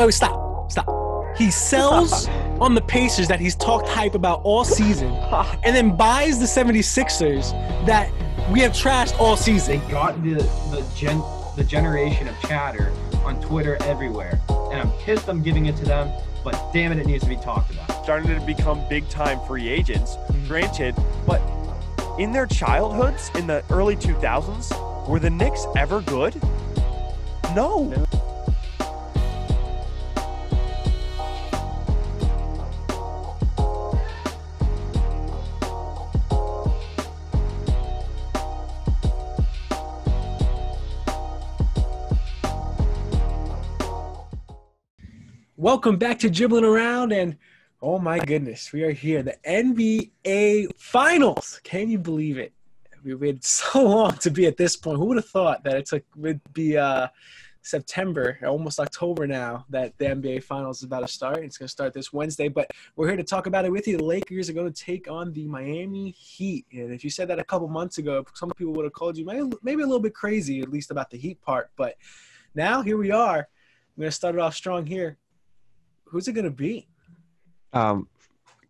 wait, stop. He sells on the Pacers that he's talked hype about all season, and then buys the 76ers that we have trashed all season. They got the generation of chatter on Twitter everywhere, and I'm pissed I'm giving it to them, but damn it needs to be talked about. Starting to become big-time free agents, granted, but in their childhoods, in the early 2000s, were the Knicks ever good? No. Welcome back to Dribbling Around, and oh my goodness, we are here. The NBA Finals. Can you believe it? We waited so long to be at this point. Who would have thought that it would be September, almost October now, that the NBA Finals is about to start? It's going to start this Wednesday, but we're here to talk about it with you. The Lakers are going to take on the Miami Heat, and if you said that a couple months ago, some people would have called you maybe a little bit crazy, at least about the Heat part, but now here we are. I'm going to start it off strong here. Who's it going to be?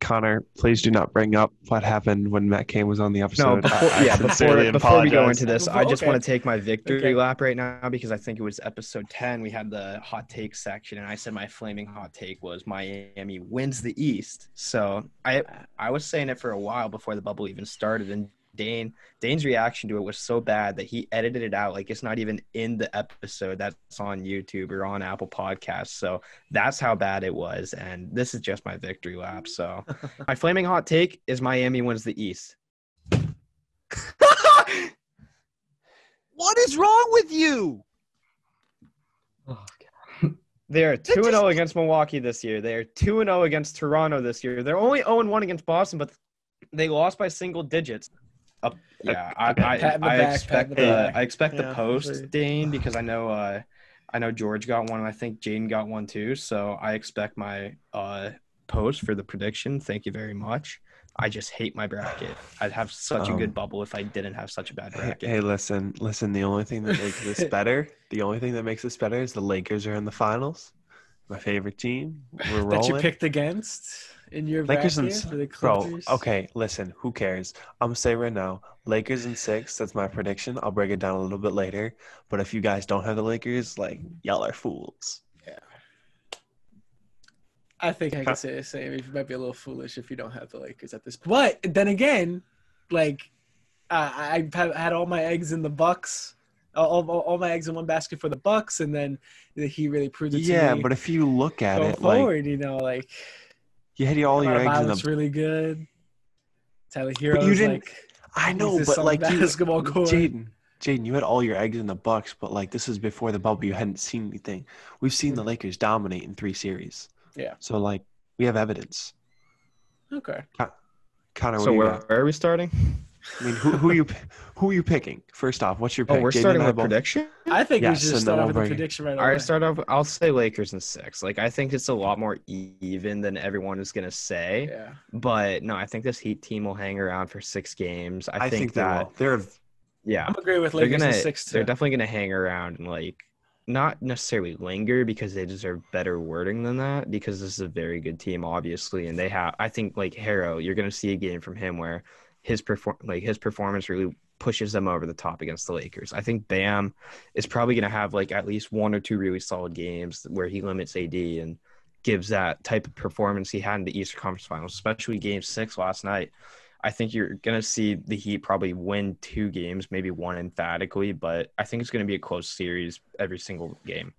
Connor, please do not bring up what happened when Matt Cain was on the episode. No, before we go into this, I just want to take my victory lap right now because I think it was episode 10. We had the hot take section, and I said my flaming hot take was Miami wins the East. So I was saying it for a while before the bubble even started, and Dane's reaction to it was so bad that he edited it out. Like, it's not even in the episode that's on YouTube or on Apple Podcasts. So that's how bad it was. And this is just my victory lap. So my flaming hot take is Miami wins the East. What is wrong with you? Oh, God. They are 2-0 against Milwaukee this year. They are 2-0 against Toronto this year. They're only 0-1 against Boston, but they lost by single digits. I expect the post, Dane, because I know George got one, and I think Jaden got one too. So I expect my post for the prediction. Thank you very much. I just hate my bracket. I'd have such a good bubble if I didn't have such a bad bracket. Hey, listen. The only thing that makes this better, is the Lakers are in the finals. My favorite team. We're rolling. That you picked against in your Lakers bracket for the Clippers? Bro, okay, listen, who cares? I'm going to say right now, Lakers in 6, that's my prediction. I'll break it down a little bit later. But if you guys don't have the Lakers, y'all are fools. Yeah. I think I can say the same. You might be a little foolish if you don't have the Lakers at this point. But then again, I had all my eggs in the Bucks. All my eggs in one basket for the Bucks, and then he really proved it to me. Yeah, but if you look at it, forward, you had all your eggs in the really good. Tyler Hero's I know, but basketball court. Jaden, you had all your eggs in the Bucks, but this is before the bubble. You hadn't seen anything. We've seen the Lakers dominate in 3 series. Yeah. So we have evidence. Okay. Connor, so where are we starting? I mean, who are you picking? First off, what's your pick? Oh, we're starting with prediction? I think we should start off with the prediction right away. All right, start off. I'll say Lakers in 6. I think it's a lot more even than everyone is going to say. Yeah. But, no, I think this Heat team will hang around for 6 games. I think that they're yeah. I'm agree with Lakers in 6 too. They're definitely going to hang around and, not necessarily linger because they deserve better wording than that because this is a very good team, obviously. And they have – I think, Harrow, you're going to see a game from him where – his performance really pushes them over the top against the Lakers. I think Bam is probably going to have at least 1 or 2 really solid games where he limits AD and gives that type of performance he had in the Eastern Conference Finals, especially Game 6 last night. I think you're going to see the Heat probably win 2 games, maybe 1 emphatically, but I think it's going to be a close series every single game.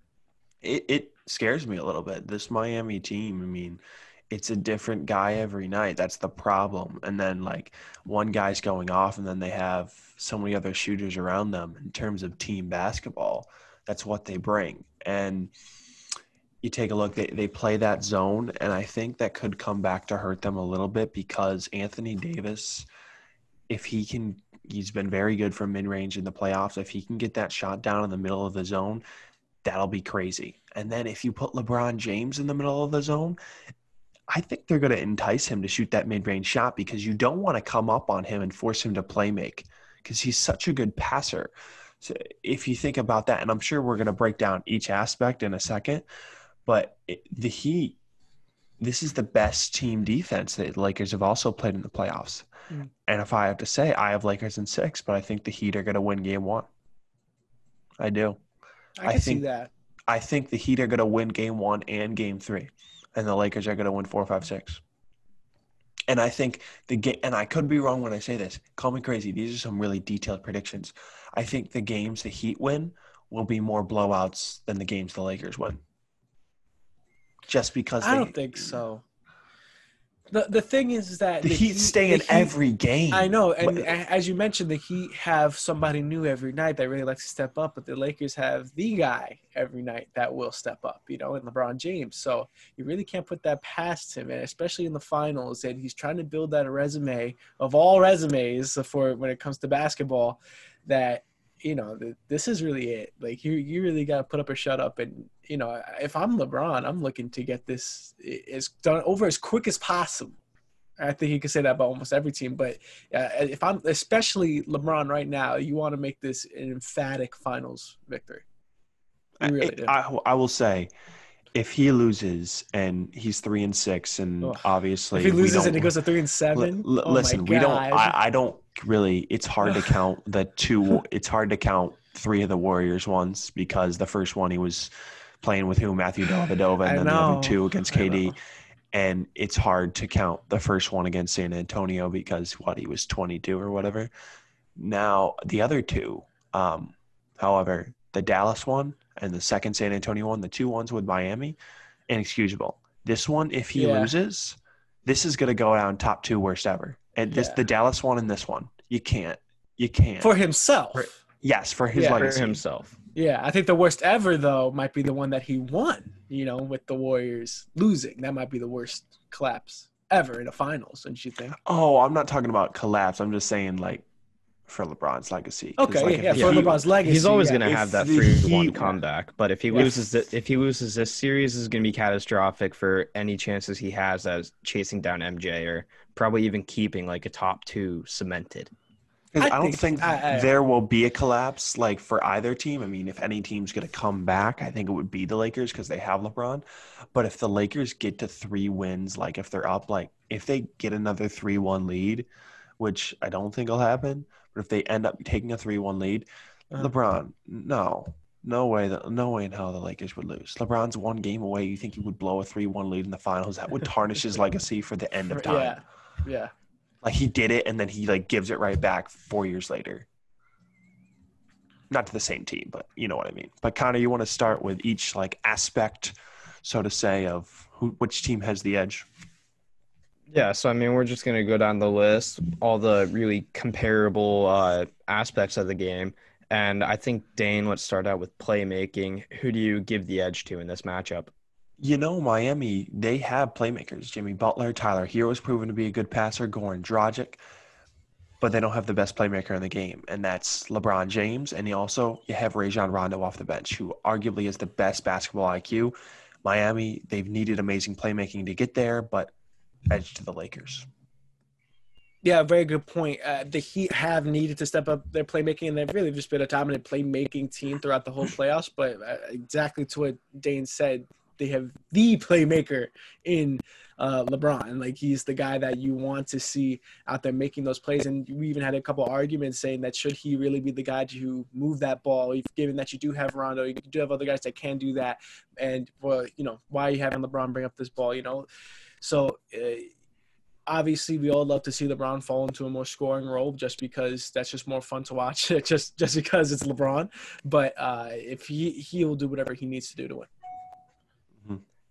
It scares me a little bit. This Miami team, it's a different guy every night. That's the problem. And then one guy's going off and then they have so many other shooters around them in terms of team basketball. That's what they bring. And you take a look, they play that zone, and I think that could come back to hurt them a little bit because Anthony Davis, he's been very good from mid-range in the playoffs. If he can get that shot down in the middle of the zone, that'll be crazy. And then if you put LeBron James in the middle of the zone, I think they're going to entice him to shoot that mid-range shot because you don't want to come up on him and force him to play make because he's such a good passer. So if you think about that, and I'm sure we're going to break down each aspect in a second, But the Heat, this is the best team defense that the Lakers have also played in the playoffs. Mm. And if I have to say, I have Lakers in 6, but I think the Heat are going to win game 1. I do. I can see that. I think the Heat are going to win game 1 and game 3, and the Lakers are going to win 4, 5, 6. And I think the game, and I could be wrong when I say this. Call me crazy. These are some really detailed predictions. I think the games the Heat win will be more blowouts than the games the Lakers win. Just because I don't think so. The thing is that the Heat stay in every game. I know, and as you mentioned, the Heat have somebody new every night that really likes to step up, but the Lakers have the guy every night that will step up, in LeBron James. So you really can't put that past him, and especially in the finals. And he's trying to build that resume of all resumes for when it comes to basketball. That this is really it. Like you really got to put up or shut up. And if I'm LeBron, I'm looking to get this is done over as quick as possible. I think you can say that about almost every team, but if I'm especially LeBron right now, you want to make this an emphatic finals victory. You really do. I will say, if he loses and he's 3-6, and obviously if he loses and he goes to 3-7, listen, we don't. I don't really. It's hard to count the two. It's hard to count 3 of the Warriors ones because the first one he was playing with Matthew Dellavedova, and then the other 2 against KD. And it's hard to count the first one against San Antonio because he was 22 or whatever. Now the other 2, however, the Dallas one and the second San Antonio one, the 2 ones with Miami, inexcusable. This one, if he loses, this is going to go down top 2 worst ever. And the Dallas one and this one, you can't. For himself. Yes, for his legacy. For himself. Yeah, I think the worst ever, though, might be the one that he won, with the Warriors losing. That might be the worst collapse ever in a finals, don't you think? Oh, I'm not talking about collapse. I'm just saying, for LeBron's legacy. Okay, for LeBron's legacy. He's always going to have that 3-1 comeback. But if he loses this series, is going to be catastrophic for any chances he has as chasing down MJ or probably even keeping a top 2 cemented. I don't think there will be a collapse for either team. I mean, if any team's going to come back, I think it would be the Lakers because they have LeBron. But if the Lakers get to 3 wins, if they're up, if they get another 3-1 lead, which I don't think will happen, but if they end up taking a 3-1 lead, LeBron, no way in hell the Lakers would lose. LeBron's 1 game away. You think he would blow a 3-1 lead in the finals? That would tarnish his legacy for the end of time. Yeah. He did it, and then he gives it right back 4 years later. Not to the same team, but you know what I mean. But Connor, you want to start with each aspect, so to say, of which team has the edge? Yeah, so I mean, we're just gonna go down the list, all the really comparable aspects of the game, and I think Dane, let's start out with playmaking. Who do you give the edge to in this matchup? Miami, they have playmakers. Jimmy Butler, Tyler Hero's proven to be a good passer, Goran Dragic, but they don't have the best playmaker in the game, and that's LeBron James. And you have Rajon Rondo off the bench, who arguably is the best basketball IQ. Miami, they've needed amazing playmaking to get there, but edge to the Lakers. Yeah, very good point. The Heat have needed to step up their playmaking, and they've really just been a dominant playmaking team throughout the whole playoffs. But exactly to what Dane said, they have the playmaker in LeBron. He's the guy that you want to see out there making those plays. And we even had a couple of arguments saying that should he really be the guy to move that ball, given that you do have Rondo, you do have other guys that can do that. And, why are you having LeBron bring up this ball, So obviously we all love to see LeBron fall into a more scoring role just because that's just more fun to watch, just because it's LeBron. But if he will do whatever he needs to do to win.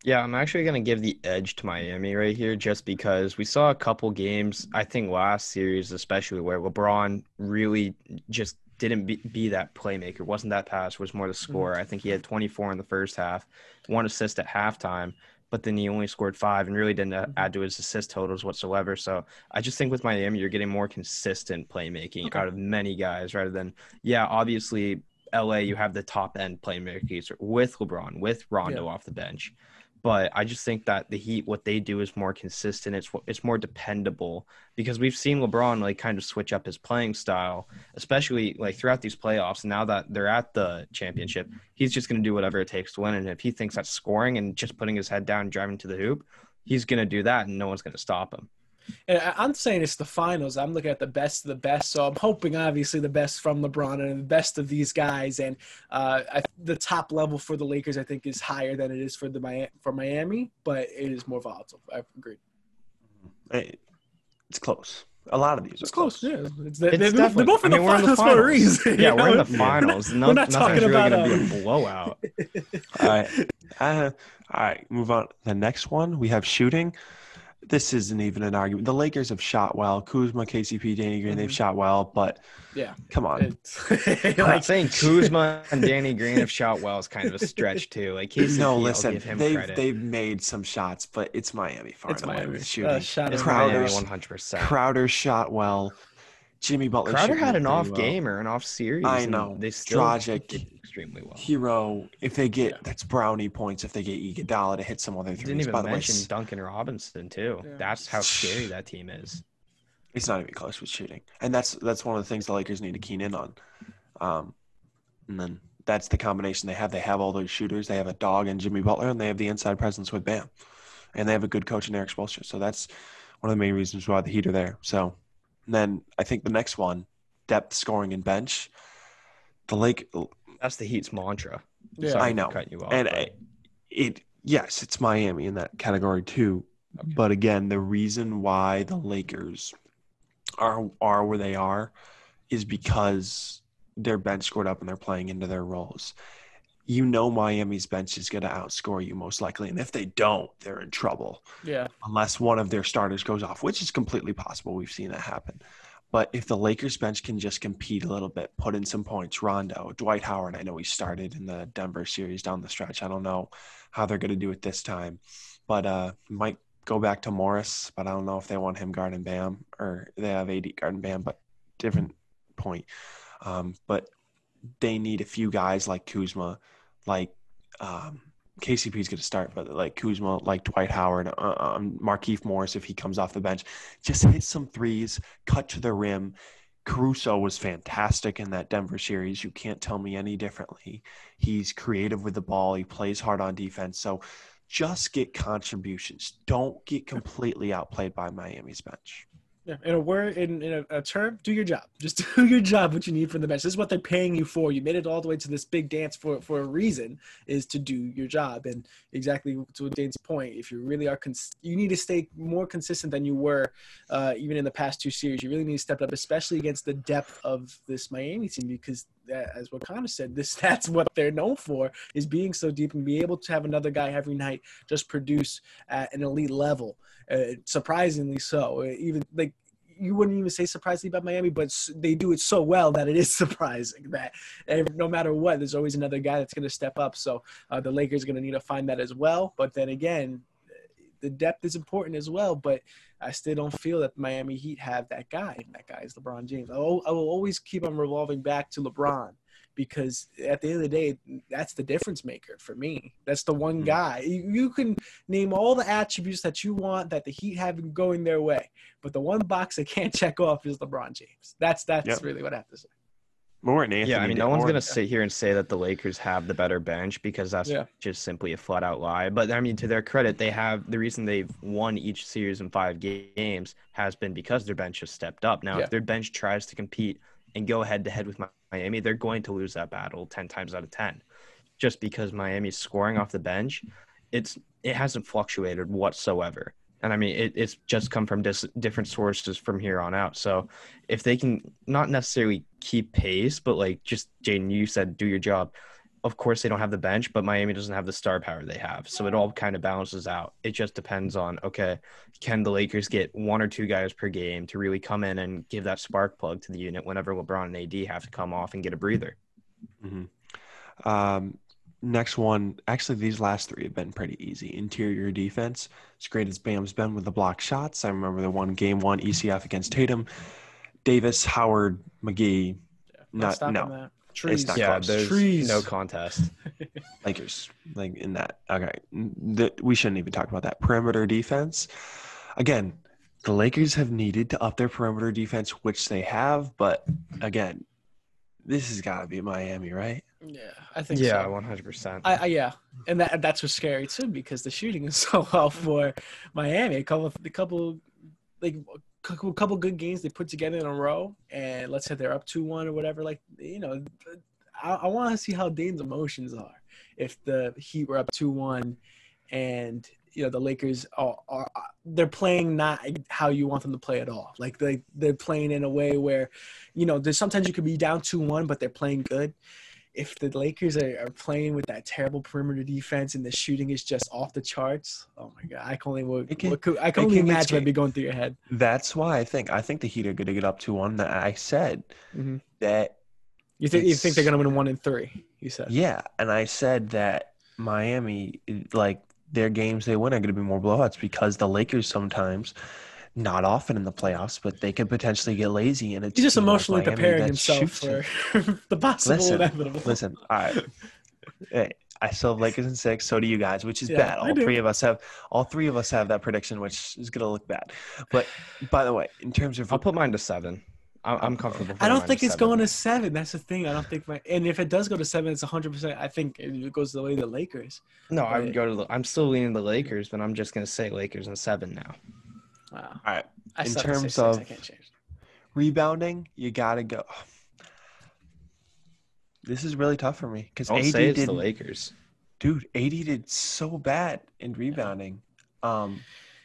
Yeah, I'm actually going to give the edge to Miami right here just because we saw a couple games, I think last series especially, where LeBron really just didn't be that playmaker, wasn't that pass, was more the scorer. I think he had 24 in the first half, 1 assist at halftime, but then he only scored 5 and really didn't add to his assist totals whatsoever. So I just think with Miami, you're getting more consistent playmaking out of many guys rather than, obviously LA, you have the top end playmakers with LeBron, with Rondo off the bench. But I just think that the Heat, what they do is more consistent. It's more dependable because we've seen LeBron like kind of switch up his playing style, especially like throughout these playoffs. Now that they're at the championship, he's just going to do whatever it takes to win. And if he thinks that's scoring and just putting his head down and driving to the hoop, he's going to do that, and no one's going to stop him. And I'm saying it's the finals. I'm looking at the best of the best. So I'm hoping, obviously, the best from LeBron and the best of these guys. And the top level for the Lakers, I think, is higher than it is for Miami, but it is more volatile. I agree. It's close. A lot of these are close. Yeah, They're both in the finals for a reason. Yeah, we're in the finals. We're not talking really about going to be a blowout. All right. Move on. The next one, we have shooting. This isn't even an argument. The Lakers have shot well. Kuzma, KCP, Danny Green, they've shot well, but yeah, come on. Like saying Kuzma and Danny Green have shot well is kind of a stretch too. Like KCP, no, listen, I'll give him credit. they've made some shots, but it's Miami far and away with shooting. It's Miami 100%. Crowder shot well. Jimmy Butler. Crowder had an off game or an off series. I know. They still Dragic, did extremely well. Hero, if they get that's brownie points. If they get Iguodala to hit some other threes. Didn't even mention Duncan Robinson too. Yeah. That's how scary that team is. It's not even close with shooting, and that's one of the things the Lakers need to keen in on. And then that's the combination they have. They have all those shooters. They have a dog in Jimmy Butler, and they have the inside presence with Bam, and they have a good coach in Eric Spoelstra. So that's one of the main reasons why the Heat are there. So. And then I think the next one, depth, scoring, and bench. That's the Heat's mantra. Yeah, Sorry I know. to cut you off, and but... yes, it's Miami in that category too. Okay. But again, the reason why the Lakers are where they are is because their bench scored up and they're playing into their roles. You know Miami's bench is going to outscore you most likely. And if they don't, they're in trouble. Yeah. Unless one of their starters goes off, which is completely possible. We've seen that happen. But if the Lakers bench can just compete a little bit, put in some points, Rondo, Dwight Howard, I know he started in the Denver series down the stretch. I don't know how they're going to do it this time. But might go back to Morris, but I don't know if they want him guarding Bam or they have AD guarding Bam, but different point. But they need a few guys like Kuzma, like KCP's going to start, but like Kuzma, like Dwight Howard, Markieff Morris, if he comes off the bench, just hit some threes, cut to the rim. Caruso was fantastic in that Denver series. You can't tell me any differently. He's creative with the ball. He plays hard on defense. So just get contributions. Don't get completely outplayed by Miami's bench. Yeah, in a word, in a term, do your job. Just do your job, what you need from the bench. This is what they're paying you for. You made it all the way to this big dance for a reason, is to do your job. And exactly to Dane's point, if you really are you need to stay more consistent than you were even in the past two series. You really need to step up, especially against the depth of this Miami team, because as what Connor said, that's what they're known for, is being so deep and be able to have another guy every night just produce at an elite level. Surprisingly so. Even like you wouldn't even say surprisingly about Miami, but they do it so well that it is surprising that no matter what, there's always another guy that's going to step up. So the Lakers are going to need to find that as well. But then again, the depth is important as well. But I still don't feel that Miami Heat have that guy. And that guy is LeBron James. I will always keep on revolving back to LeBron, because at the end of the day, that's the difference maker for me. That's the one guy. You can name all the attributes that you want that the Heat have going their way, but the one box they can't check off is LeBron James. That's really what I have to say. More than Anthony. Yeah, I mean, no one's going to sit here and say that the Lakers have the better bench, because that's just simply a flat-out lie. But, I mean, to their credit, they have – the reason they've won each series in 5 games has been because their bench has stepped up. Now, if their bench tries to compete and go head-to-head with Miami, they're going to lose that battle 10 times out of 10. Just because Miami's scoring off the bench, it hasn't fluctuated whatsoever. And, I mean, it's just come from different sources from here on out. So if they can not necessarily keep pace, but, like, just, Jaden, you said do your job. Of course, they don't have the bench, but Miami doesn't have the star power they have. So it all kind of balances out. It just depends on, okay, can the Lakers get 1 or 2 guys per game to really come in and give that spark plug to the unit whenever LeBron and AD have to come off and get a breather? Mm-hmm. Next one, actually, these last 3 have been pretty easy. Interior defense, as great as Bam's been with the block shots. I remember the game 1 ECF against Tatum. Davis, Howard, McGee. Trees. It's not Yeah, close. there's Trees. no contest. Lakers, like in that. Okay, we shouldn't even talk about that. Perimeter defense. Again, the Lakers have needed to up their perimeter defense, which they have. But again, this has got to be Miami, right? Yeah, I think Yeah, so. 100%. Yeah, and that's what's scary too because the shooting is so well for Miami. A couple good games they put together in a row, and let's say they're up 2-1 or whatever. Like I want to see how Dane's emotions are if the Heat were up 2-1, and the Lakers are they're playing not how you want them to play at all. Like they're playing in a way where, there's sometimes you could be down 2-1, but they're playing good. If the Lakers are playing with that terrible perimeter defense and the shooting is just off the charts, oh my God, I can only imagine what'd be going through your head. That's why I think the Heat are going to get up 2-1. I said that. You think they're going to win 1-3? You said. Yeah, and I said that Miami, like their games they win are going to be more blowouts because the Lakers sometimes, not often in the playoffs, but they could potentially get lazy. And he's just emotionally preparing himself for the possible inevitable. Listen, all right. Hey, I still have Lakers in 6. So do you guys, which is bad. All three of us have that prediction, which is going to look bad. But by the way, in terms of, I'll put mine to 7. I'm comfortable. I don't think it's going to 7. That's the thing. I don't think and if it does go to 7, it's 100%. I think it goes the way of the Lakers. No, I would go to I'm still leaning the Lakers, but I'm just going to say Lakers in 7 now. Wow. All right. In of terms of rebounding, you got to go. This is really tough for me because AD did the Lakers. Dude, AD did so bad in rebounding. But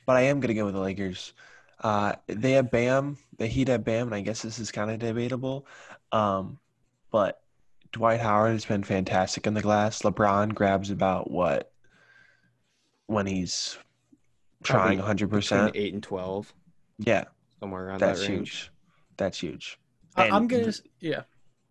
I am going to go with the Lakers. They have Bam. The Heat have Bam, and I guess this is kind of debatable. But Dwight Howard has been fantastic in the glass. LeBron grabs about what when he's trying 100%. 8 and 12. Yeah. Somewhere around That's that range. huge. That's huge. I'm going to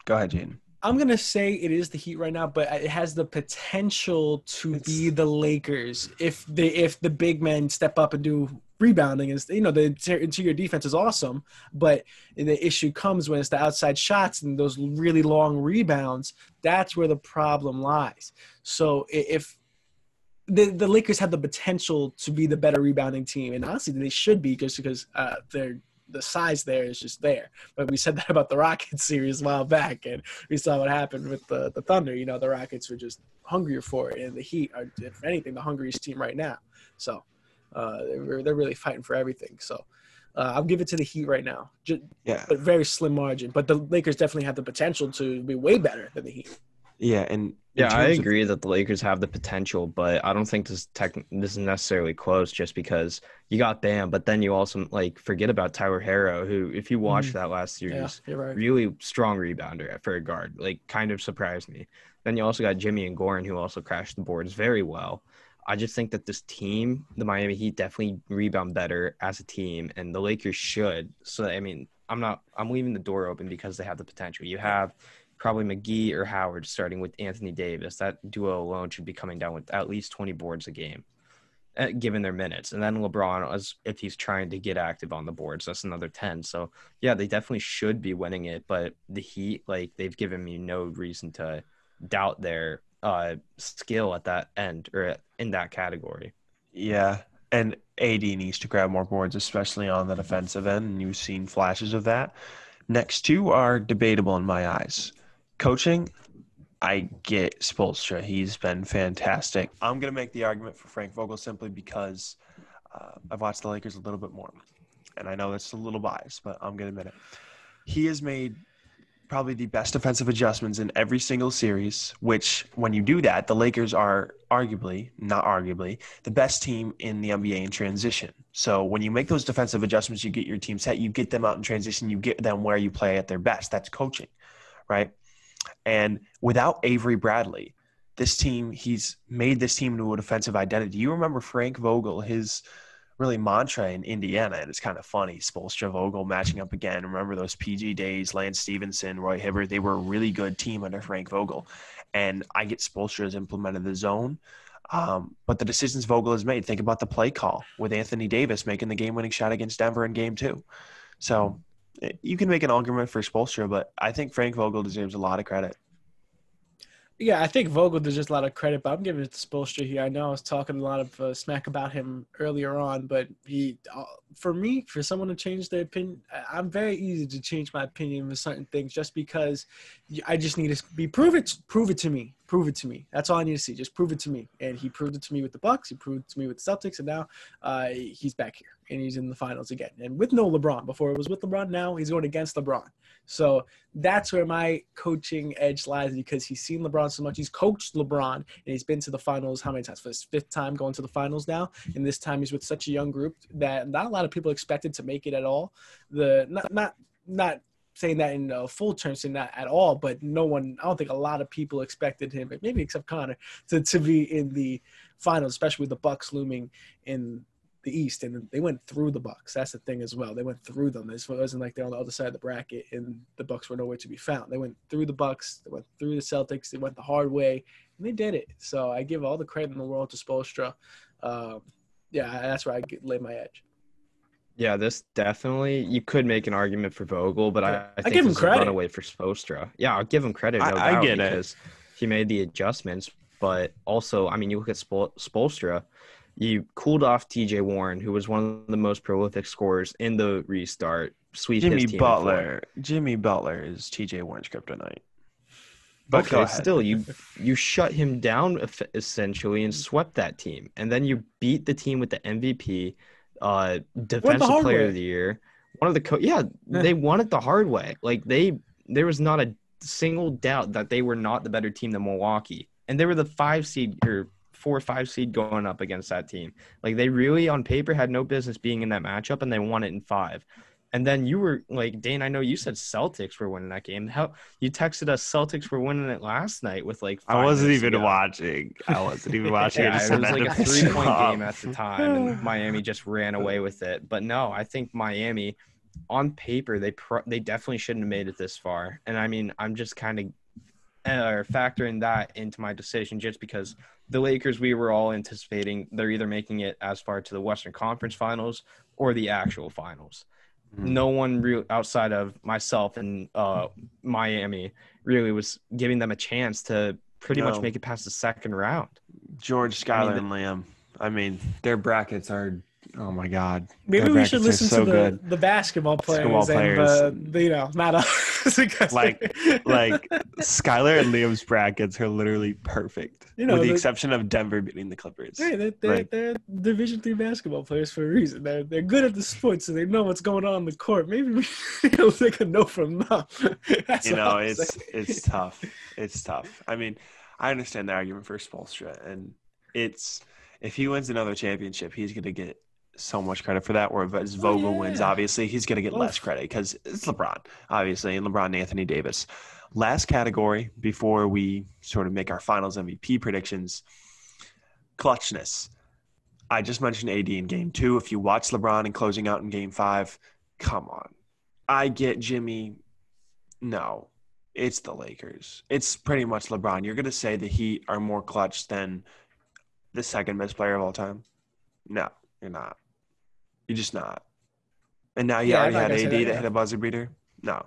Go ahead, Jaden. I'm going to say it is the Heat right now, but it has the potential to be the Lakers if the big men step up and do rebounding. The interior defense is awesome, but the issue comes when it's the outside shots and those really long rebounds. That's where the problem lies. So if the Lakers have the potential to be the better rebounding team, and honestly, they should be because the size there is just there. But we said that about the Rockets series a while back, and we saw what happened with the Thunder. The Rockets were just hungrier for it, and the Heat are, if anything, the hungriest team right now. So they're really fighting for everything. So I'll give it to the Heat right now. But very slim margin. But the Lakers definitely have the potential to be way better than the Heat. Yeah, and I agree that the Lakers have the potential, but I don't think this is necessarily close just because you got Bam, but then you also forget about Tyler Herro, who, if you watched that last series, right. really strong rebounder for a guard, kind of surprised me. Then you also got Jimmy and Goran, who also crashed the boards very well. I just think that this team, the Miami Heat, definitely rebound better as a team, and the Lakers should. So I'm leaving the door open because they have the potential. You have probably McGee or Howard starting with Anthony Davis. That duo alone should be coming down with at least 20 boards a game, given their minutes. And then LeBron, if he's trying to get active on the boards, that's another 10. So, yeah, they definitely should be winning it. But the Heat, they've given me no reason to doubt their skill at that end or in that category. Yeah, and AD needs to grab more boards, especially on the defensive end, and you've seen flashes of that. Next two are debatable in my eyes. Coaching, I get Spoelstra. He's been fantastic. I'm going to make the argument for Frank Vogel simply because I've watched the Lakers a little bit more. And I know that's a little biased, but I'm going to admit it. He has made probably the best defensive adjustments in every single series, which when you do that, the Lakers are not arguably, the best team in the NBA in transition. So when you make those defensive adjustments, you get your team set, you get them out in transition, you get them where you play at their best. That's coaching, right? And without Avery Bradley, he's made this team into a defensive identity. You remember Frank Vogel, his really mantra in Indiana, and it's kind of funny. Spoelstra, Vogel matching up again. Remember those PG days, Lance Stevenson, Roy Hibbert, they were a really good team under Frank Vogel. And I get Spoelstra has implemented the zone. But the decisions Vogel has made, think about the play call with Anthony Davis making the game-winning shot against Denver in Game 2. So you can make an argument for Spoelstra, but I think Frank Vogel deserves a lot of credit. Yeah, I think Vogel deserves a lot of credit, but I'm giving it to Spoelstra here. I know I was talking a lot of smack about him earlier on, but for me, for someone to change their opinion, I'm very easy to change my opinion with certain things just because I just need to be prove it to me. Prove it to me. That's all I need to see. Just prove it to me. And he proved it to me with the Bucks. He proved it to me with the Celtics, and now he's back here and he's in the finals again. And with no LeBron. Before it was with LeBron. Now he's going against LeBron. So that's where my coaching edge lies because he's seen LeBron so much. He's coached LeBron and he's been to the finals how many times? For his 5th time going to the finals now. And this time he's with such a young group that not a lot of people expected to make it at all. Not saying that in full terms, saying that at all, but I don't think a lot of people expected him, maybe except Connor, to be in the finals, especially with the Bucks looming in the East, and they went through the Bucks. That's the thing as well. They went through them. It wasn't like they're on the other side of the bracket and the Bucks were nowhere to be found. They went through the Bucks. They went through the Celtics. They went the hard way, and they did it. So I give all the credit in the world to Spoelstra. That's where I lay my edge. Yeah, this definitely you could make an argument for Vogel, but I think give him this is credit. a runaway for Spoelstra. Yeah, I'll give him credit. No I doubt, get it. because he made the adjustments. But also, I mean, you look at Spoelstra. You cooled off T.J. Warren, who was one of the most prolific scorers in the restart. Jimmy Butler is T.J. Warren's kryptonite. But okay, still, you shut him down essentially and swept that team, and then you beat the team with the MVP, defensive player of the year. One of the they won it the hard way. Like there was not a single doubt that they were not the better team than Milwaukee, and they were the 5 seed or 4 or 5 seed going up against that team. Like they really on paper had no business being in that matchup, and they won it in 5. And then you were like, Dane, I know you said Celtics were winning that game. How you texted us Celtics were winning it last night with like 5 I wasn't minutes even to go. watching. I wasn't even watching. Yeah, I just it was like a 3-point game off. at the time, and Miami just ran away with it. But no, I think Miami, on paper, they definitely shouldn't have made it this far. And I mean, I'm just kind of factoring that into my decision just because the Lakers, we were all anticipating they're either making it as far to the Western Conference Finals or the actual finals. No one outside of myself and Miami really was giving them a chance to pretty much make it past the second round. George, Skyler, and Lamb. I mean, their brackets are, oh my God. Maybe we should listen to the basketball players. And not us. like Skyler and Liam's brackets are literally perfect. With the exception of Denver beating the Clippers. Yeah, they're Division III basketball players for a reason. They're good at the sport, so they know what's going on the court. Maybe we take a note from them. It's tough. It's tough. I mean, I understand the argument for Spoelstra, and if he wins another championship, he's going to get so much credit for that. Whereas Vogel wins, obviously, he's going to get less credit because it's LeBron, obviously, and LeBron and Anthony Davis. Last category before we sort of make our finals MVP predictions, clutchness. I just mentioned AD in game 2. If you watch LeBron and closing out in game 5, come on. I get Jimmy. No, it's the Lakers. It's pretty much LeBron. You're going to say the Heat are more clutch than the second best player of all time? No, you're not. You're just not. And now you already had AD that hit a buzzer beater? No.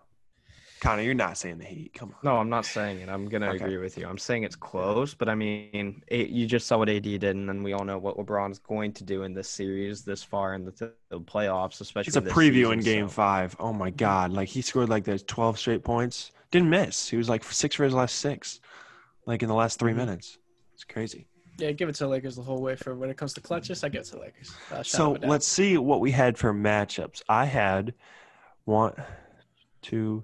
Connor, you're not saying the Heat. Come on. No, I'm not saying it. I'm going to agree with you. I'm saying it's close, but I mean, you just saw what AD did, and then we all know what LeBron's going to do in this series this far in the playoffs, especially It's a preview in game 5. Oh, my God. Like, he scored like there's 12 straight points. Didn't miss. He was like 6 for his last 6, like in the last 3 minutes. It's crazy. Yeah, give it to the Lakers the whole way. For when it comes to clutches, I give it to the Lakers. So let's see what we had for matchups. I had 1, 2.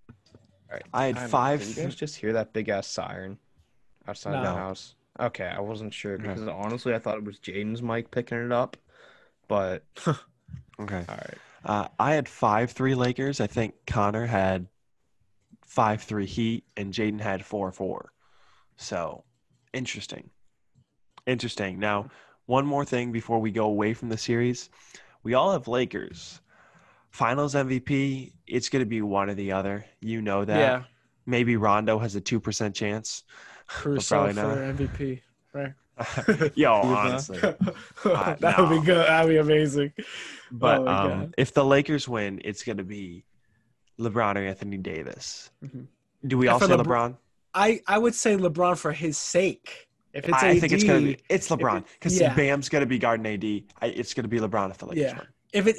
All right, I had 5. Did you guys just hear that big ass siren outside the house? Okay, I wasn't sure because honestly I thought it was Jaden's mic picking it up, but okay. All right. I had 5-3 Lakers. I think Connor had 5-3 Heat, and Jaden had 4-4. So interesting. Now, one more thing before we go away from the series. We all have Lakers. Finals MVP, it's going to be one or the other. You know that. Yeah. Maybe Rondo has a 2% chance. Carousel for MVP, right? Yo, honestly. That would be good. That would be amazing. But if the Lakers win, it's going to be LeBron or Anthony Davis. Mm-hmm. Do we all say LeBron? I would say LeBron for his sake. If it's I AD, think it's LeBron because yeah. Bam's gonna be guarding AD. It's gonna be LeBron if the Lakers Yeah. win.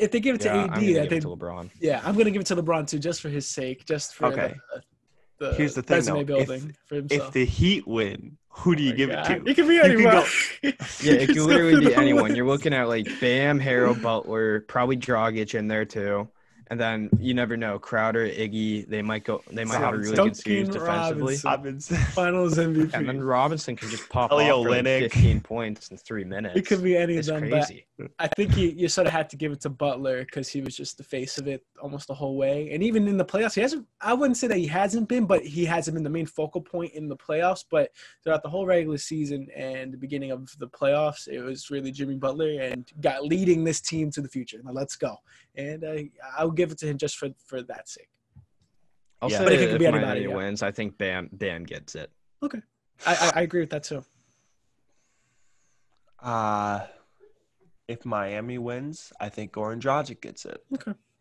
If they give it to AD, I'm gonna I give it think to LeBron. yeah, I'm gonna give it to LeBron too, just for his sake, just for Okay. the Here's the thing, resume though. building for himself. If the Heat win, who do you give it to? It could be You could anyone. go- Yeah, it could It's literally not be the anyone. list. You're looking at like Bam, Harrow, Butler, probably Dragic in there too. And then you never know, Crowder, Iggy, they might have a really good series Duncan defensively. Robinson. Finals MVP. And then Robinson can just pop Kelly off for like Olynyk. 15 points in 3 minutes. It could be any of It's them, crazy. but I think you sort of had to give it to Butler because he was just the face of it almost the whole way. And even in the playoffs, he hasn't. I wouldn't say that he hasn't been, but he hasn't been the main focal point in the playoffs. But throughout the whole regular season and the beginning of the playoffs, it was really Jimmy Butler and got leading this team to the future. Now let's go. And I'll give it to him just for that sake. I'll Yeah. say But it could if be anybody, Miami yeah. wins, I think Bam gets it. Okay, I agree with that too. If Miami wins, I think Goran Dragic gets it.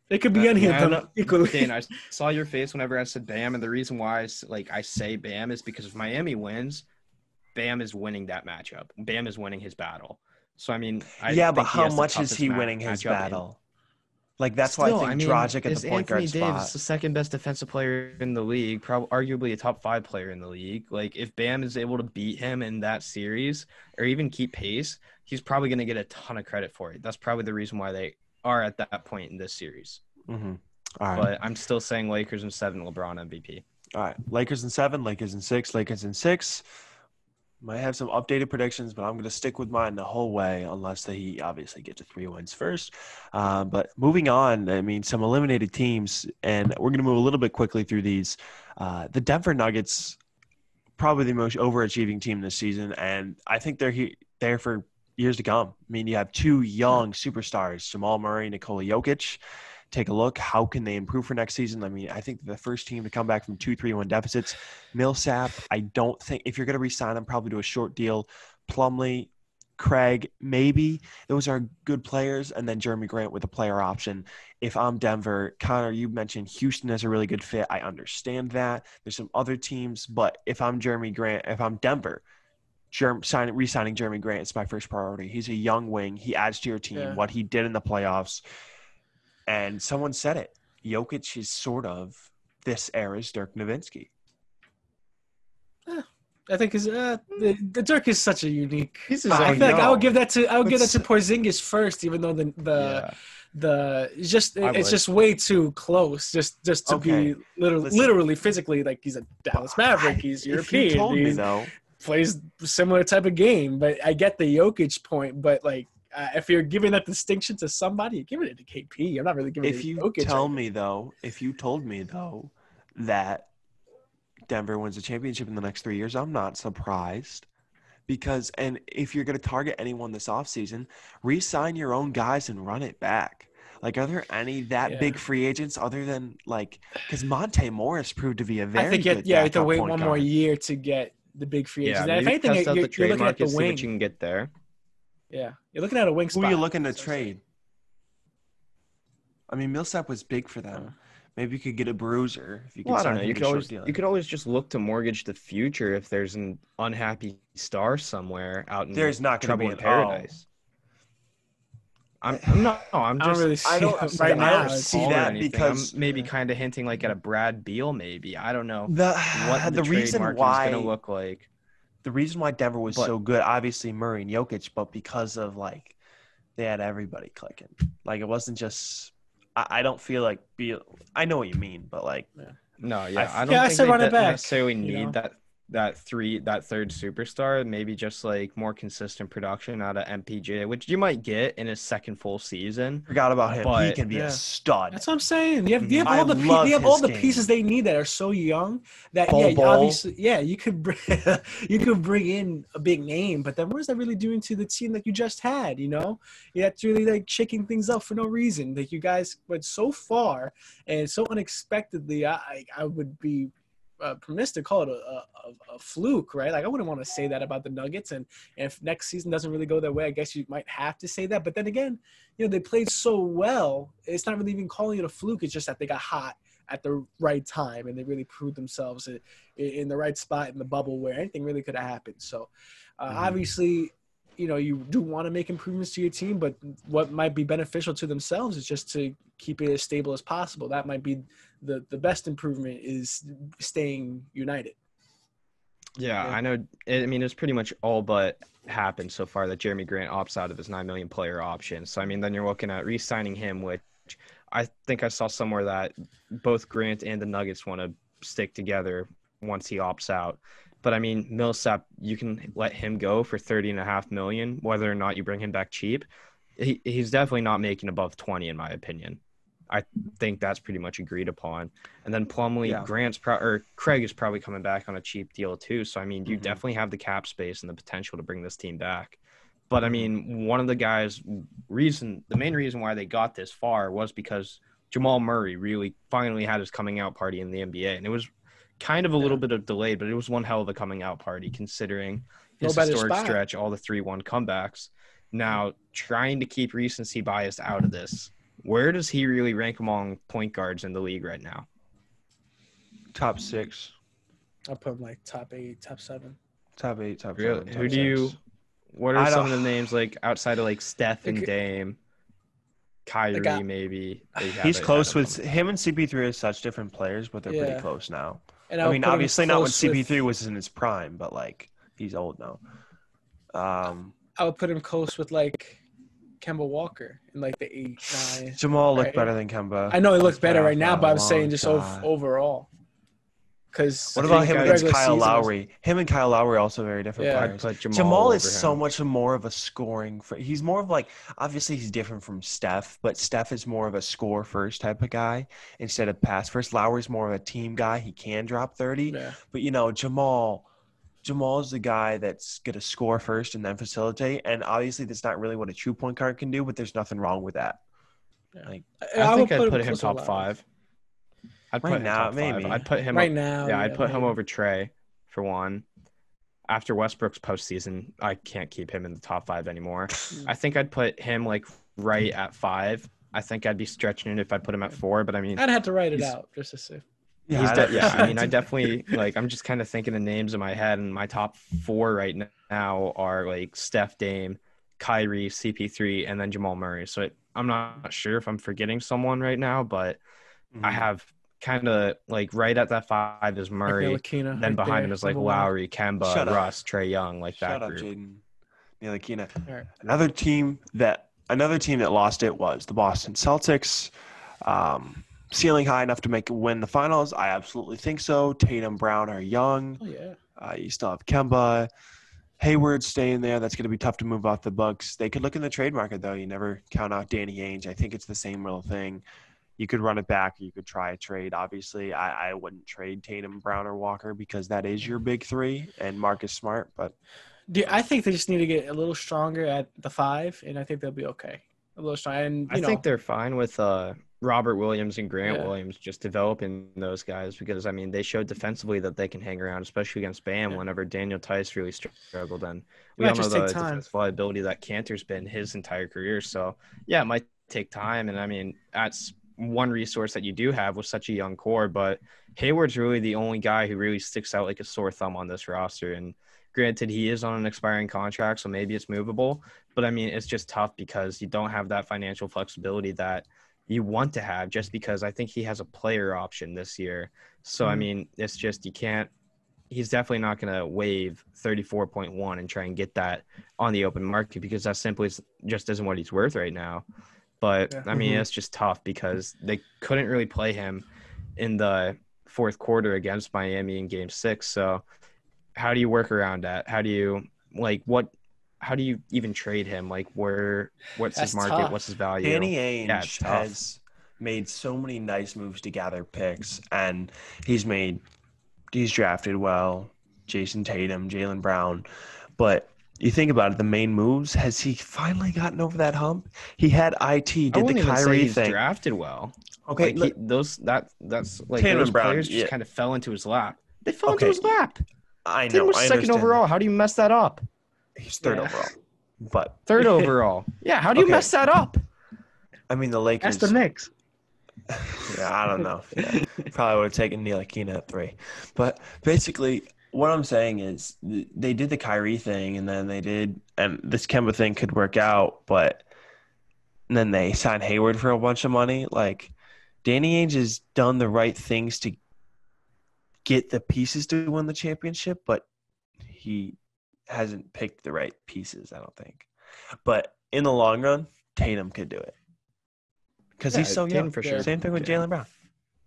It could be any of them no, equally. Dane, I saw your face whenever I said Bam, and the reason why I say Bam is because if Miami wins, Bam is winning that matchup. Bam is winning his battle. So I mean, But think he how has the much is toughest he winning his matchup. battle? Like that's Still, why I think Dragic at it's the point Anthony guard Davis, spot. the second best defensive player in the league, probably arguably a top 5 player in the league. Like if Bam is able to beat him in that series or even keep pace, he's probably going to get a ton of credit for it. That's probably the reason why they are at that point in this series. Mm-hmm. All right. But I'm still saying Lakers in 7, LeBron MVP. All right. Lakers in 7, Lakers in 6, Lakers in 6. Might have some updated predictions, but I'm going to stick with mine the whole way unless the Heat obviously get to 3 wins first. But moving on, I mean, some eliminated teams, and we're going to move a little bit quickly through these. The Denver Nuggets, probably the most overachieving team this season, and I think they're there for years to come. I mean, you have 2 young superstars, Jamal Murray, Nikola Jokic. Take a look. How can they improve for next season? I mean, I think the first team to come back from 2-3-1 deficits. Millsap, I don't think if you're going to re-sign him, probably do a short deal. Plumlee, Craig, maybe. Those are good players. And then Jeremy Grant with a player option. If I'm Denver, Connor, you mentioned Houston as a really good fit. I understand that. There's some other teams. But if I'm Denver, re-signing Jeremy Grant is my first priority. He's a young wing. He adds to your team. Yeah. What he did in the playoffs. And someone said it. Jokic is sort of this era's Dirk Nowitzki. I think the Dirk is such a unique. He's his I own feel like I would no. give that to Porzingis first, even though it's just way too close, just to Okay. be literally physically like he's a Dallas Maverick, he's European, If you told me, he though, plays similar type of game. But I get the Jokic point, but like if you're giving that distinction to somebody, you're giving it to KP. I'm not really giving it if to you Jokic. told me, though, that Denver wins the championship in the next 3 years, I'm not surprised. And if you're going to target anyone this offseason, re-sign your own guys and run it back. Like, are there any big free agents other than, like – because Monte Morris proved to be a very good you have to backup wait point one guard. more year to get the big free agents. Yeah, And if maybe anything, test out the you're trade looking at market, the see what wing. you can get there. Yeah, you're looking at a wing Who spot. are you looking to trade? I mean, Millsap was big for them. Maybe you could get a bruiser if you could Well, I sign don't know. him You to could a always short deal. you could always just look to mortgage the future if there's an unhappy star somewhere out in There's not gonna trouble be in an paradise. I'm not. No, I'm I don't just. really see I don't- it right I now. don't It's- see Paul or that anything. because- I'm maybe kind of hinting like at a Brad Beal, maybe. I don't know The what the trade reason market why is going to look like. the reason why Denver was But- so good, obviously Murray and Jokic, but because of like they had everybody clicking. Like it wasn't just. I don't feel like Beal. I know what you mean, but like No, yeah, I I don't I think said they run it back, necessarily you need know? that third superstar. Maybe just like more consistent production out of MPJ, which you might get in his second full season. forgot about him. He But- can be Yeah. a stud. That's what I'm saying. You have I all the love you have all his the game. pieces they need that are so young that Bol Bol. obviously you could bring in a big name, but then what is that really doing to the team that you just had? You know, that's really like shaking things up for no reason. Like you guys went so far and so unexpectedly. I would be permits to call it a fluke, right? Like I wouldn't want to say that about the Nuggets, and if next season doesn't really go their way, I guess you might have to say that. But then again, they played so well. It's not really even calling it a fluke. It's just that they got hot at the right time, and they really proved themselves in the right spot in the bubble where anything really could have happened. So obviously, you do want to make improvements to your team, but what might be beneficial to themselves is just to keep it as stable as possible. That might be the best improvement, is staying united. Yeah, I know. I mean, it's pretty much all but happened so far that Jeremy Grant opts out of his $9 million player option. So, I mean, then you're looking at re-signing him, which I think I saw somewhere that both Grant and the Nuggets want to stick together once he opts out. But, I mean, Millsap, you can let him go for $30.5 million, whether or not you bring him back cheap. He's definitely not making above 20, in my opinion. I think that's pretty much agreed upon. And then Plumlee, Craig is probably coming back on a cheap deal too. So, I mean, you definitely have the cap space and the potential to bring this team back. But, I mean, one of the guys' the main reason why they got this far was because Jamal Murray really finally had his coming out party in the NBA. And it was kind of a little bit of delayed, but it was one hell of a coming out party considering his historic stretch, all the 3-1 comebacks. Now, trying to keep recency bias out of this, where does he really rank among point guards in the league right now? Top 6. I'll put him like top 8, top 7. Top 8, top really? 7. Who do you? What are some of the names like outside of like Steph and Dame, Kyrie maybe? He's close with him and CP3 are such different players, but they're pretty close now. And I mean, obviously not when CP3 was in his prime, but like he's old now. I would put him close with like Kemba Walker in like the 8, 9. Jamal looked better than Kemba. I know he looks better right now, but I'm saying just overall. Because what about him against Kyle Lowry? Him and Kyle Lowry are also very different players. I'd put Jamal is so much more of a scoring. He's more of like, obviously he's different from Steph, but Steph is more of a score first type of guy instead of pass first. Lowry's more of a team guy. He can drop 30, but Jamal's the guy that's going to score first and then facilitate. And obviously that's not really what a true point guard can do, but there's nothing wrong with that. Yeah. Like, I think I'd put him top 5. I'd put him top 5. Maybe. I'd put him now. Yeah, I'd put him over Trey for one. After Westbrook's postseason, I can't keep him in the top 5 anymore. I think I'd put him like right at 5. I think I'd be stretching it if I put him at 4, but I mean, I'd have to write it out just to see. I mean, I definitely like. I'm just kind of thinking of names in my head, and my top 4 right now are like Steph, Dame, Kyrie, CP3, and then Jamal Murray. So I'm not sure if I'm forgetting someone right now, but I have kind of like right at that 5 is Murray. Like Ntilikina, then behind him is like Lowry, Kemba, Russ, Trae Young, like that group. Shut up, Jaden. Ntilikina. Right. Another team that lost it was the Boston Celtics. Ceiling high enough to win the finals? I absolutely think so. Tatum, Brown are young. Oh, yeah. You still have Kemba. Hayward staying there. That's going to be tough to move off the Bucks. They could look in the trade market, though. You never count out Danny Ainge. I think it's the same little thing. You could run it back. Or you could try a trade. Obviously, I wouldn't trade Tatum, Brown, or Walker because that is your big 3 and Marcus Smart. But I think they just need to get a little stronger at the 5, and I think they'll be okay. A little strong. And, I think they're fine with Robert Williams and Grant Williams just developing those guys because, I mean, they showed defensively that they can hang around, especially against Bam whenever Daniel Tice really struggled. And we all know the defensive liability that Cantor's been his entire career. So, yeah, it might take time. And, I mean, that's one resource that you do have with such a young core. But Hayward's really the only guy who really sticks out like a sore thumb on this roster. And granted, he is on an expiring contract, so maybe it's movable. But, I mean, it's just tough because you don't have that financial flexibility that you want to have just because I think he has a player option this year. So, I mean, it's just he's definitely not going to waive 34.1 and try and get that on the open market because that simply just isn't what he's worth right now. But, I mean, it's just tough because they couldn't really play him in the fourth quarter against Miami in Game 6. So how do you work around that? How do you even trade him? Like, what's his market? Tough. What's his value? Danny Ainge has made so many nice moves to gather picks, and he's drafted well, Jason Tatum, Jaylen Brown. But you think about it, the main moves, has he finally gotten over that hump? He had did the Kyrie thing. Drafted well. Okay, like that's like Tatum those Brown, players just kind of fell into his lap. They fell into his lap. I know. Tatum was second overall. How do you mess that up? He's third overall. But third overall. Yeah, how do you mess that up? I mean, the Lakers. That's the Knicks. Yeah, I don't know. Yeah, probably would have taken Ntilikina at 3. But basically, what I'm saying is they did the Kyrie thing, and then and this Kemba thing could work out, but then they signed Hayward for a bunch of money. Like, Danny Ainge has done the right things to get the pieces to win the championship, but he hasn't picked the right pieces, I don't think. But in the long run, Tatum could do it because he's so young. For sure. Same thing with Jaylen Brown.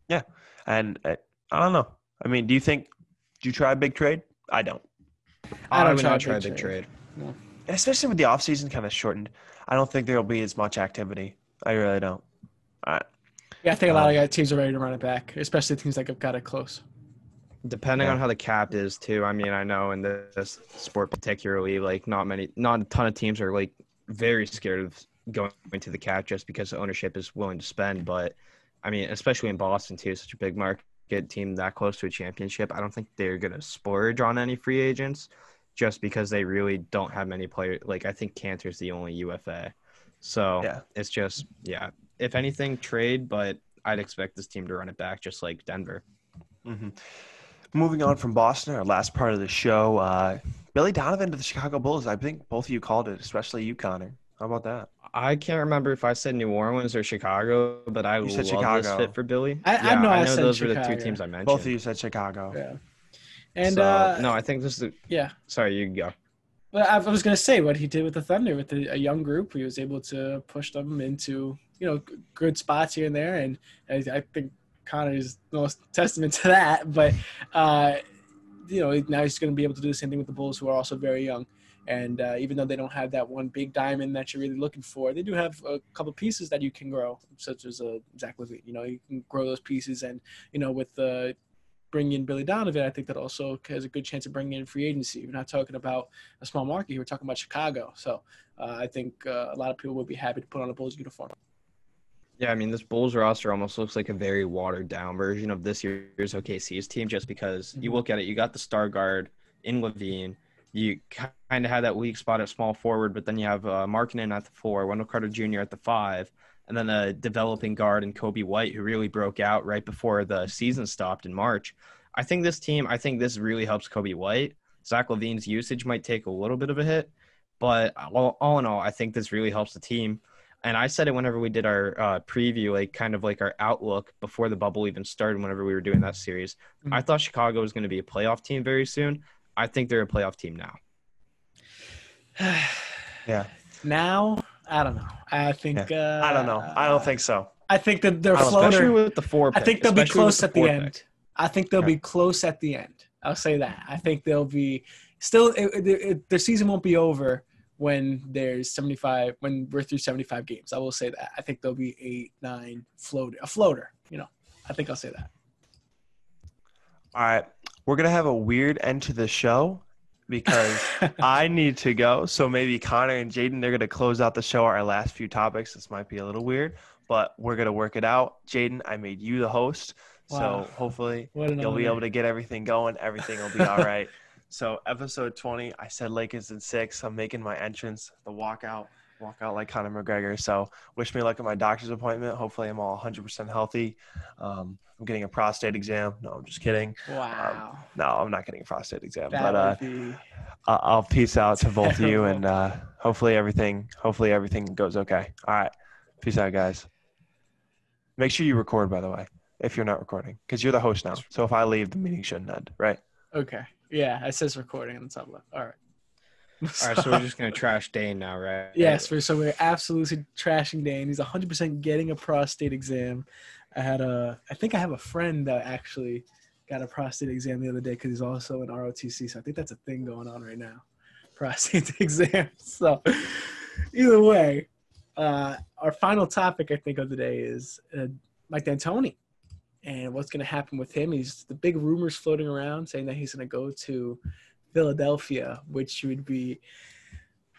Yeah, and I don't know. I mean, do you try a big trade? I don't. I would not try a big trade. No. Especially with the offseason kind of shortened. I don't think there will be as much activity. I really don't. Yeah, I think a lot of teams are ready to run it back, especially teams that have got it close. Depending on how the cap is too. I mean, I know in this sport particularly, like not a ton of teams are like very scared of going to the cap just because the ownership is willing to spend. But I mean, especially in Boston too, such a big market team that close to a championship, I don't think they're gonna splurge on any free agents just because they really don't have many players. Like I think Cantor's the only UFA. So it's just if anything, trade, but I'd expect this team to run it back just like Denver. Mm-hmm. Moving on from Boston, our last part of the show, Billy Donovan to the Chicago Bulls. I think both of you called it, especially you, Connor. How about that? I can't remember if I said New Orleans or Chicago, but I love Chicago. this fit for Billy. I know those Chicago. were the 2 teams I mentioned. Both of you said Chicago. Yeah. And no, I think this is yeah. Sorry, you go. Well, I was going to say what he did with the Thunder with a young group. He was able to push them into good spots here and there, and I think Connor is the most testament to that. But now he's going to be able to do the same thing with the Bulls, who are also very young. And even though they don't have that one big diamond that you're really looking for, they do have a couple pieces that you can grow, such as Zach LaVine. You can grow those pieces, and with bringing in Billy Donovan, I think that also has a good chance of bringing in free agency. We're not talking about a small market here. We're talking about Chicago. So I think a lot of people would be happy to put on a Bulls uniform. Yeah, I mean, this Bulls roster almost looks like a very watered-down version of this year's OKC's team just because you look at it, you got the star guard in LaVine. You kind of had that weak spot at small forward, but then you have Markkanen at the 4, Wendell Carter Jr. at the 5, and then a developing guard in Kobe White, who really broke out right before the season stopped in March. I think this really helps Kobe White. Zach LaVine's usage might take a little bit of a hit, but all in all, I think this really helps the team. And I said it whenever we did our preview, like kind of like our outlook before the bubble even started, whenever we were doing that series. Mm-hmm. I thought Chicago was going to be a playoff team very soon. I think they're a playoff team now. Yeah. Now, I don't know. I think I don't know. I don't think so. I think that they're floater. Especially with the 4 pick. I think they'll be close at the end. I think they'll be close at the end. I'll say that. I think they'll be still their season won't be over when there's 75 when we're through 75 games. I will say that. I think there'll be 8-9 floater. I think I'll say that. All right. We're going to have a weird end to the show because I need to go. So maybe Connor and Jaden, they're going to close out the show, our last few topics. This might be a little weird, but we're going to work it out. Jaden, I made you the host. Wow. So hopefully you'll be able to get everything going. Everything will be all right. So episode 20, I said Lakers in 6. I'm making my entrance, the walkout like Conor McGregor. So wish me luck at my doctor's appointment. Hopefully I'm all 100% healthy. I'm getting a prostate exam. No, I'm just kidding. Wow. No, I'm not getting a prostate exam. I'll peace out to both of you, and hopefully everything goes okay. All right. Peace out, guys. Make sure you record, by the way, if you're not recording, because you're the host now. So if I leave, the meeting shouldn't end, right? Okay. Yeah, it says recording on the top left. All right. All right, so we're just going to trash Dane now, right? Yes, so we're absolutely trashing Dane. He's 100% getting a prostate exam. I think I have a friend that actually got a prostate exam the other day because he's also in ROTC, so I think that's a thing going on right now, prostate exam. So either way, our final topic, I think, of the day is Mike D'Antoni and what's going to happen with him. The big rumors floating around saying that he's going to go to Philadelphia, which would be,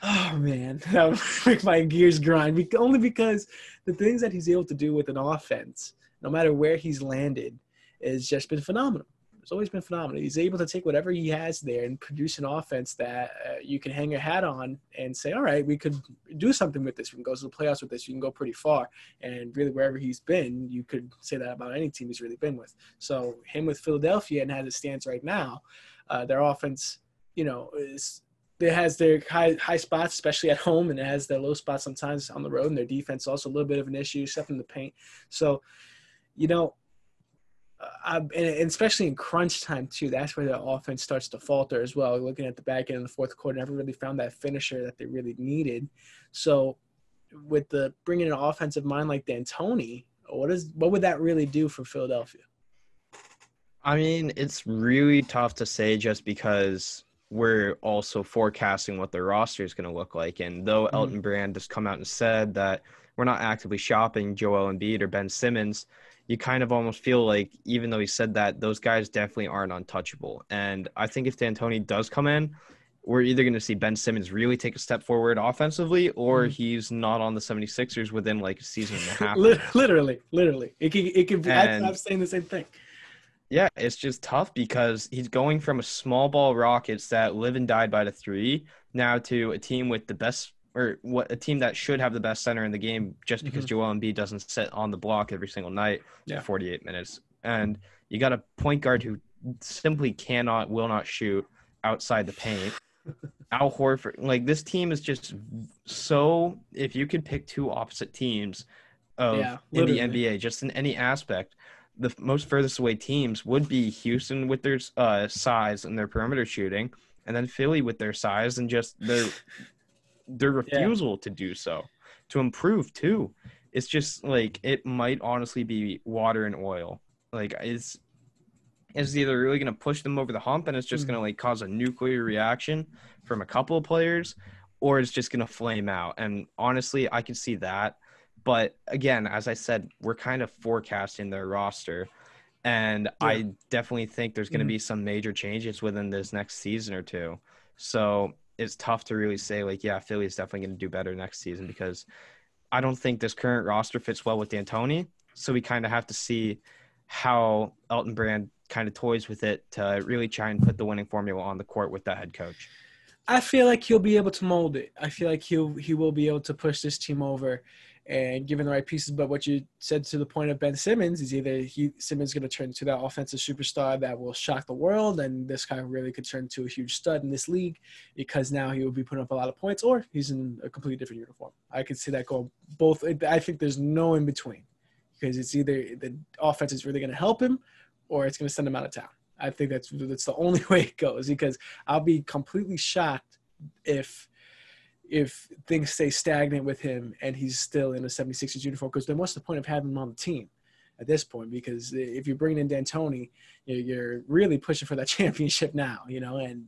oh man, that would make my gears grind. Only because the things that he's able to do with an offense, no matter where he's landed, has just been phenomenal. has always been phenomenal. He's able to take whatever he has there and produce an offense that you can hang your hat on and say, all right, we could do something with this. We can go to the playoffs with this. You can go pretty far. And really wherever he's been, you could say that about any team he's really been with. So him with Philadelphia and as it stands right now, their offense, it has their high spots, especially at home, and it has their low spots sometimes on the road. And their defense also a little bit of an issue, stuff in the paint. So, and especially in crunch time too, that's where the offense starts to falter as well. Looking at the back end of the fourth quarter, never really found that finisher that they really needed. So, with the bringing an offensive mind like D'Antoni, what would that really do for Philadelphia? I mean, it's really tough to say just because we're also forecasting what their roster is going to look like. And though Elton Brand has come out and said that we're not actively shopping Joel Embiid or Ben Simmons, you kind of almost feel like even though he said that, those guys definitely aren't untouchable. And I think if D'Antoni does come in, we're either going to see Ben Simmons really take a step forward offensively, or he's not on the 76ers within like a season and a half. Literally. It could be. I'm saying the same thing. Yeah, it's just tough because he's going from a small ball Rockets that live and died by the three now to a team with the best, or a team that should have the best center in the game just because Joel Embiid doesn't sit on the block every single night for 48 minutes. And you got a point guard who simply will not shoot outside the paint. Al Horford, like this team is just so, if you could pick two opposite teams in the NBA, just in any aspect, the most furthest away teams would be Houston with their size and their perimeter shooting, and then Philly with their size and just their refusal to do so, to improve too. It's just like it might honestly be water and oil. Like it's either really going to push them over the hump and it's just going to like cause a nuclear reaction from a couple of players, or it's just going to flame out. And honestly, I can see that. But again, as I said, we're kind of forecasting their roster, and I definitely think there's going to be some major changes within this next season or two. So it's tough to really say, like, yeah, Philly is definitely going to do better next season because I don't think this current roster fits well with D'Antoni. So we kind of have to see how Elton Brand kind of toys with it to really try and put the winning formula on the court with that head coach. I feel like he'll be able to mold it. I feel like he will be able to push this team over and given the right pieces. But what you said to the point of Ben Simmons is either Simmons going to turn into that offensive superstar that will shock the world, and this guy really could turn into a huge stud in this league because now he will be putting up a lot of points, or he's in a completely different uniform. I could see that going both. I think there's no in between because it's either the offense is really going to help him or it's going to send him out of town. I think that's the only way it goes, because I'll be completely shocked if things stay stagnant with him and he's still in a 76ers uniform, because then what's the point of having him on the team at this point? Because if you're bringing in D'Antoni, you're really pushing for that championship now, and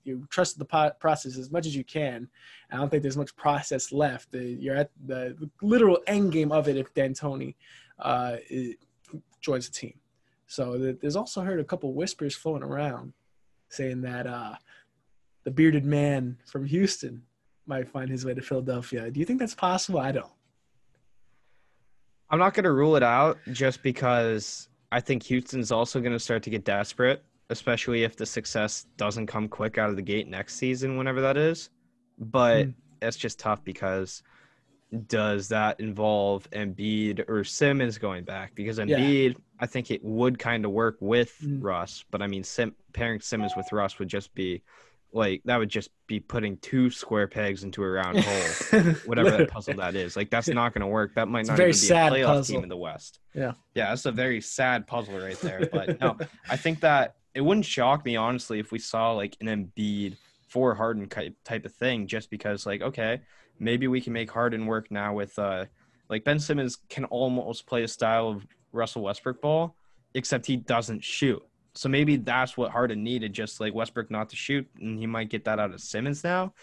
you trust the process as much as you can. I don't think there's much process left. You're at the literal end game of it if D'Antoni joins the team. So there's also heard a couple whispers floating around saying that the bearded man from Houston might find his way to Philadelphia. Do you think that's possible? I don't. I'm not going to rule it out just because I think Houston's also going to start to get desperate, especially if the success doesn't come quick out of the gate next season, whenever that is. But it's just tough because does that involve Embiid or Simmons going back? Because Embiid, I think it would kind of work with Russ, but I mean, pairing Simmons with Russ would just be like, that would just be putting two square pegs into a round hole, whatever that puzzle that is. Like, that's not going to work. That might not even be a playoff team in the West. Yeah, that's a very sad puzzle right there. But no, I think that it wouldn't shock me, honestly, if we saw like an Embiid for Harden type of thing, just because, like, okay, maybe we can make Harden work now with like Ben Simmons can almost play a style of Russell Westbrook ball, except he doesn't shoot. So maybe that's what Harden needed, just like Westbrook not to shoot, and he might get that out of Simmons now.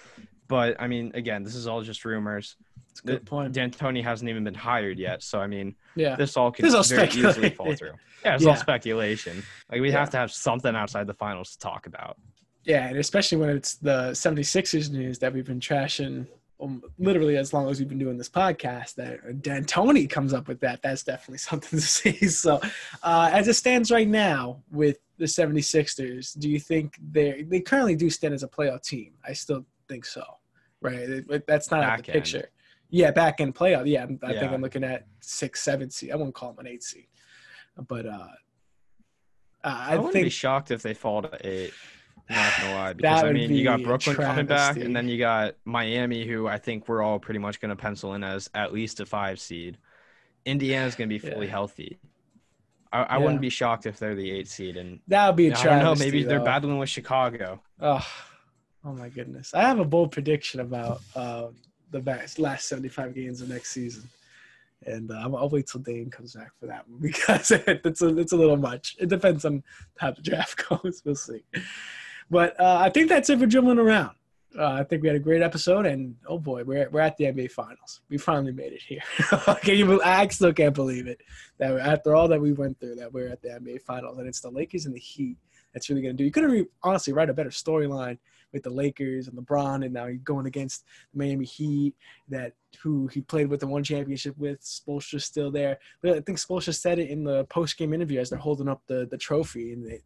But, I mean, again, this is all just rumors. That's a good point. D'Antoni hasn't even been hired yet. So, I mean, this could very easily fall through. Yeah, it's all speculation. Like, we have to have something outside the finals to talk about. Yeah, and especially when it's the 76ers news that we've been trashing literally as long as we've been doing this podcast, that D'Antoni comes up with that, that's definitely something to see. So as it stands right now with the 76ers, do you think they currently do stand as a playoff team? I still think so, right? That's not out of the picture. Yeah, back end playoff. Yeah, I think I'm looking at 6, 7 seed. I won't call them an 8 seed. But I wouldn't be shocked if they fall to 8. Not gonna lie, because I mean, you got Brooklyn coming back, and then you got Miami, who I think we're all pretty much gonna pencil in as at least a 5 seed. Indiana's gonna be fully healthy. I wouldn't be shocked if they're the 8 seed, and that would be a travesty. I don't know, maybe they're battling with Chicago. Oh my goodness! I have a bold prediction about the last 75 games of next season. And I'll wait till Dane comes back for that one because it's a little much. It depends on how the draft goes. We'll see. But I think that's it for dribbling around. I think we had a great episode, and oh boy, we're at the NBA Finals. We finally made it here. I still can't believe it that after all that we went through, that we're at the NBA Finals, and it's the Lakers and the Heat that's really going to do. You couldn't honestly write a better storyline with the Lakers and LeBron, and now he's going against the Miami Heat, who he played with the one championship with. Spoelstra's still there. But I think Spoelstra said it in the post-game interview as they're holding up the trophy. And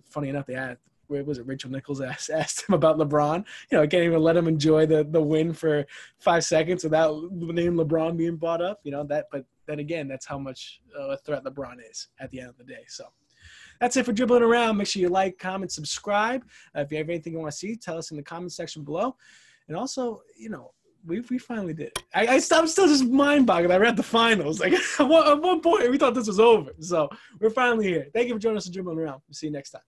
funny enough, they had, where was it, Rachel Nichols asked him about LeBron. Can't even let him enjoy the win for 5 seconds without the name LeBron being brought up. But then again, that's how much a threat LeBron is at the end of the day. So that's it for dribbling around. Make sure you like, comment, subscribe. If you have anything you want to see, tell us in the comment section below. And also, we finally did it. I'm still just mind-boggling. We're at the finals. Like at one point, we thought this was over. So we're finally here. Thank you for joining us and dribbling around. We'll see you next time.